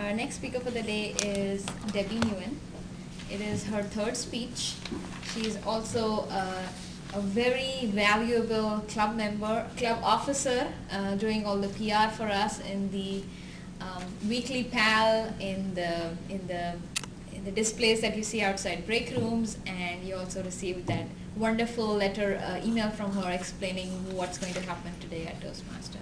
Our next speaker for the day is Debbie Nguyen. It is her third speech. She is also a very valuable club member, club officer, doing all the PR for us in the weekly PAL, in the displays that you see outside break rooms, and you also received that wonderful letter email from her explaining what's going to happen today at Toastmasters.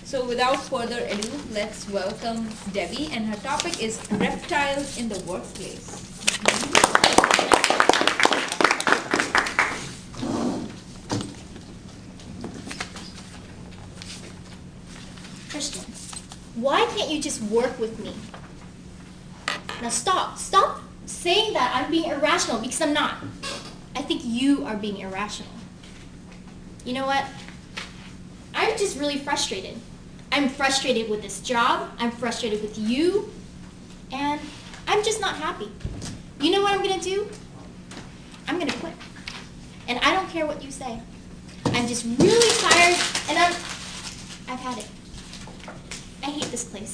So without further ado, let's welcome Debbie, and her topic is reptiles in the workplace. Christian, why can't you just work with me? Now stop saying that I'm being irrational, because I'm not. I think you are being irrational. You know what? I'm just really frustrated. I'm frustrated with this job, I'm frustrated with you, and I'm just not happy. You know what I'm gonna do? I'm gonna quit. And I don't care what you say. I'm just really tired, and I've had it. I hate this place.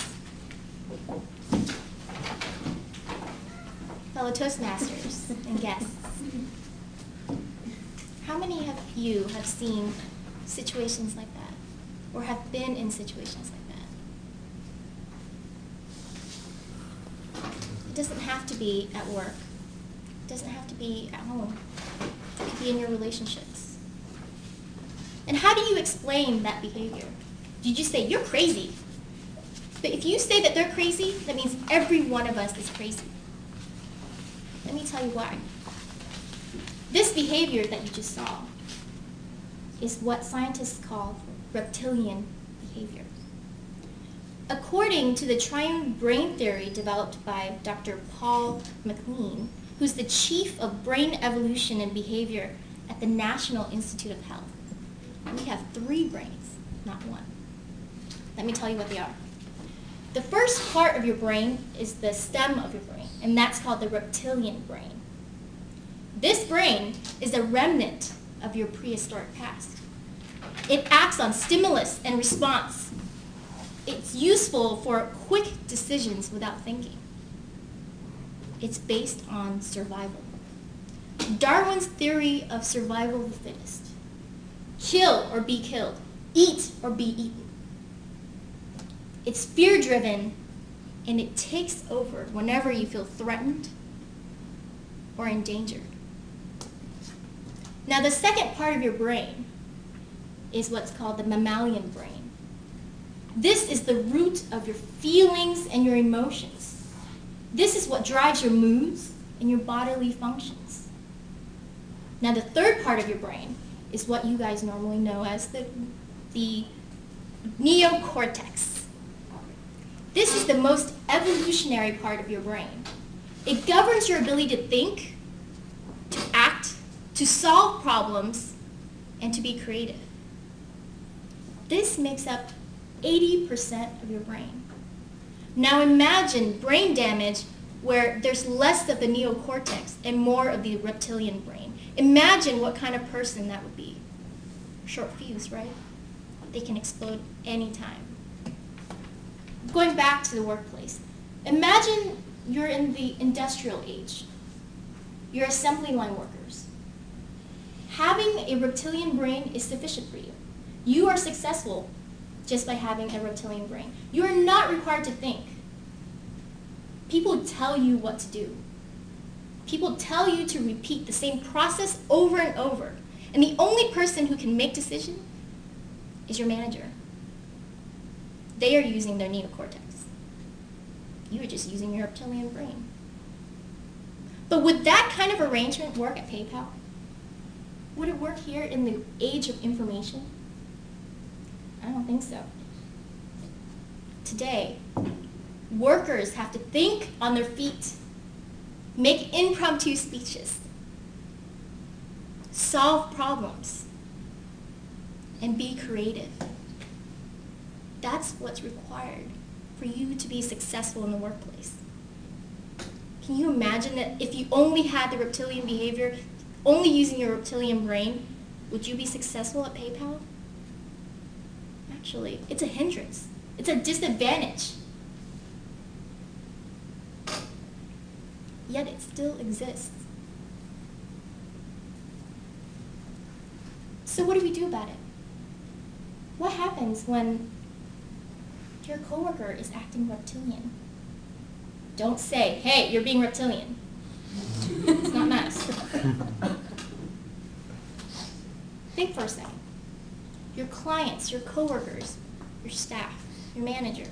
Fellow Toastmasters and guests, how many of you have seen situations like that, or have been in situations like that? It doesn't have to be at work. It doesn't have to be at home. It could be in your relationships. And how do you explain that behavior? Did you say, you're crazy? But if you say that they're crazy, that means every one of us is crazy. Let me tell you why. This behavior that you just saw is what scientists call reptilian behavior. According to the triune brain theory developed by Dr. Paul MacLean, who's the chief of brain evolution and behavior at the National Institute of Health, we have 3 brains, not 1. Let me tell you what they are. The first part of your brain is the stem of your brain, and that's called the reptilian brain. This brain is a remnant of your prehistoric past. It acts on stimulus and response. It's useful for quick decisions without thinking. It's based on survival. Darwin's theory of survival of the fittest. Kill or be killed. Eat or be eaten. It's fear-driven, and it takes over whenever you feel threatened or endangered. Now, the second part of your brain is what's called the mammalian brain. This is the root of your feelings and your emotions. This is what drives your moods and your bodily functions. Now, the third part of your brain is what you guys normally know as the neocortex. This is the most evolutionary part of your brain. It governs your ability to think, to act, to solve problems, and to be creative. This makes up 80% of your brain. Now imagine brain damage where there's less of the neocortex and more of the reptilian brain. Imagine what kind of person that would be. Short fuse, right? They can explode anytime. Going back to the workplace, imagine you're in the industrial age. You're assembly line workers. Having a reptilian brain is sufficient for you. You are successful just by having a reptilian brain. You are not required to think. People tell you what to do. People tell you to repeat the same process over and over. And the only person who can make decisions is your manager. They are using their neocortex. You are just using your reptilian brain. But would that kind of arrangement work at PayPal? Would it work here in the age of information? I don't think so. Today, workers have to think on their feet, make impromptu speeches, solve problems, and be creative. That's what's required for you to be successful in the workplace. Can you imagine that if you only had the reptilian behavior, only using your reptilian brain, would you be successful at PayPal? Actually, it's a hindrance. It's a disadvantage. yet it still exists. So what do we do about it? What happens when your coworker is acting reptilian? Don't say, hey, you're being reptilian. It's not nice. Think for a second. Your clients, your coworkers, your staff, your manager,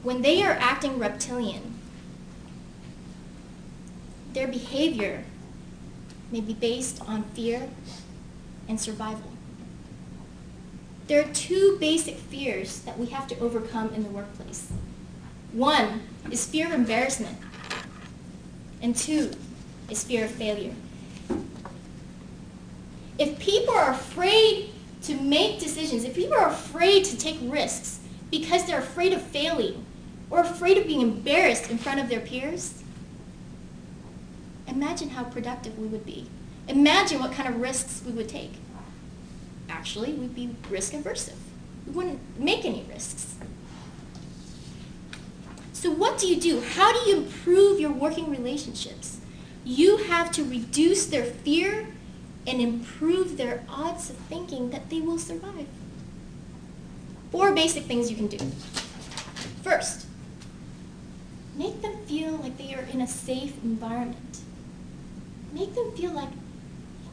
when they are acting reptilian, their behavior may be based on fear and survival. There are two basic fears that we have to overcome in the workplace. One is fear of embarrassment, and two is fear of failure. If people are afraid to make decisions, if people are afraid to take risks because they're afraid of failing or afraid of being embarrassed in front of their peers, imagine how productive we would be. Imagine what kind of risks we would take. Actually, we'd be risk averse. We wouldn't make any risks. So what do? How do you improve your working relationships? You have to reduce their fear and improve their odds of thinking that they will survive. 4 basic things you can do. First, make them feel like they are in a safe environment. Make them feel like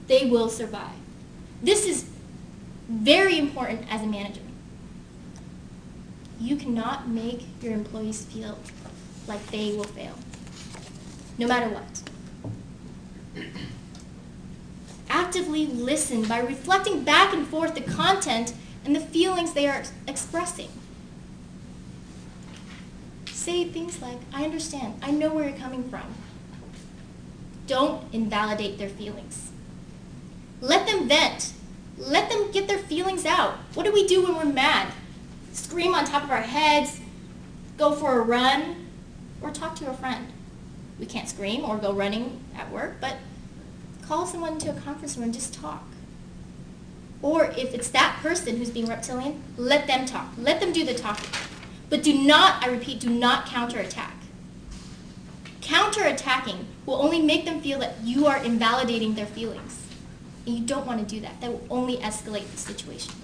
they will survive. This is very important as a manager. You cannot make your employees feel like they will fail, no matter what. Actively listen by reflecting back and forth the content and the feelings they are expressing. Say things like, I understand, I know where you're coming from. Don't invalidate their feelings. Let them vent. Let them get their feelings out. What do we do when we're mad? Scream on top of our heads, go for a run, or talk to a friend. We can't scream or go running at work, but call someone to a conference room and just talk. Or if it's that person who's being reptilian, let them talk. Let them do the talking. But do not, I repeat, do not counterattack. Counterattacking will only make them feel that you are invalidating their feelings. And you don't want to do that. That will only escalate the situation.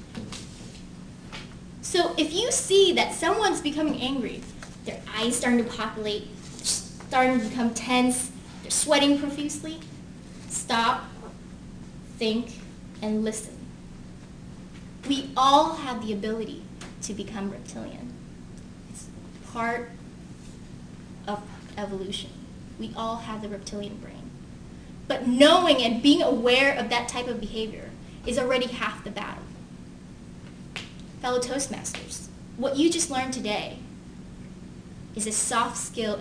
So if you see that someone's becoming angry, their eyes starting to populate, they're starting to become tense, they're sweating profusely, stop, think, and listen. We all have the ability to become reptilian. It's part of evolution. We all have the reptilian brain. But knowing and being aware of that type of behavior is already half the battle. Fellow Toastmasters, what you just learned today is a soft skill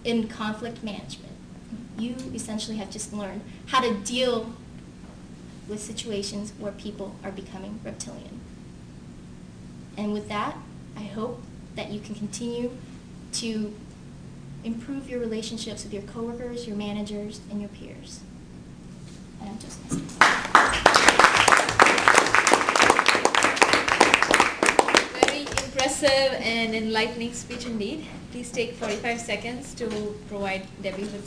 in conflict management. You essentially have just learned how to deal with situations where people are becoming reptilian. And with that, I hope that you can continue to improve your relationships with your coworkers, your managers, and your peers. And I'm just Very impressive and enlightening speech indeed. Please take 45 seconds to provide Debbie with